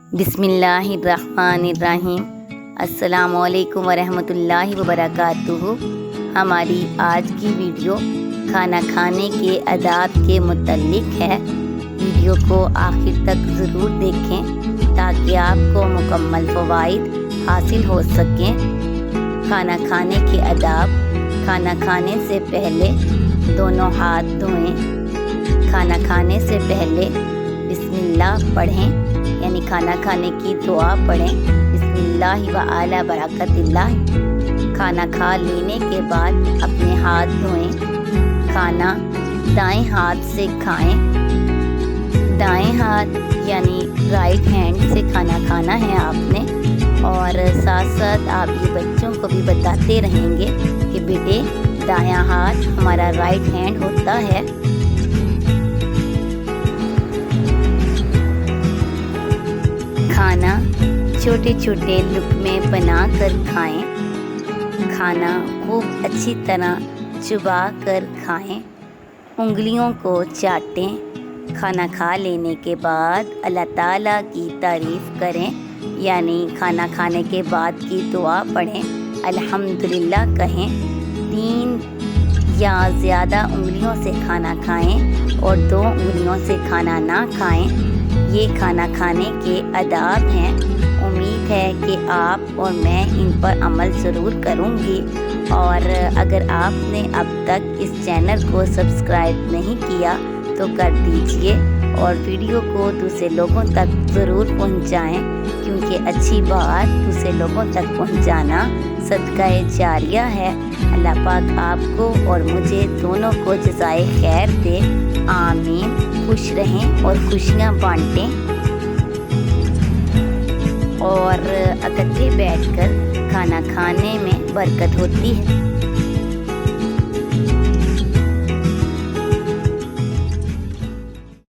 बिस्मिल्लाहिर्रहमानिर्रहीम। अस्सलाम वालेकुम वरहमतुल्लाहि वबरकातुहू। हमारी आज की वीडियो खाना खाने के आदाब के मुतल्लिक है। वीडियो को आखिर तक ज़रूर देखें ताकि आपको मुकम्मल फ़वाइद हासिल हो सकें। खाना खाने के आदाब: खाना खाने से पहले दोनों हाथ धोएं। खाना खाने से पहले बिस्मिल्लाह पढ़ें, यानी खाना खाने की दुआ पढ़ें, बिस्मिल्लाह व आला बरकतिल्लाह। खाना खा लेने के बाद अपने हाथ धोएं। खाना दाएं हाथ से खाएं। दाएं हाथ यानी राइट हैंड से खाना खाना है आपने। और साथ साथ आप ये बच्चों को भी बताते रहेंगे कि बेटे दायां हाथ हमारा राइट हैंड होता है। खाना छोटे छोटे लुक़मे बना कर खाएं। खाना खूब अच्छी तरह चबा कर खाएं। उंगलियों को चाटें। खाना खा लेने के बाद अल्लाह ताला की तारीफ़ करें, यानी खाना खाने के बाद की दुआ पढ़ें, अल्हम्दुलिल्लाह कहें। 3 या ज़्यादा उंगलियों से खाना खाएं और 2 उंगलियों से खाना ना खाएं। ये खाना खाने के आदाब हैं। उम्मीद है कि आप और मैं इन पर अमल ज़रूर करूँगी। और अगर आपने अब तक इस चैनल को सब्सक्राइब नहीं किया तो कर दीजिए और वीडियो को दूसरे लोगों तक ज़रूर पहुँचाएँ, क्योंकि अच्छी बात दूसरे लोगों तक पहुँचाना सदक़ाए जारिया है। अल्लाह पाक आपको और मुझे दोनों को जज़ाए खैर दे, आमीन। खुश रहें और खुशियाँ बांटें और इकट्ठे बैठकर खाना खाने में बरकत होती है।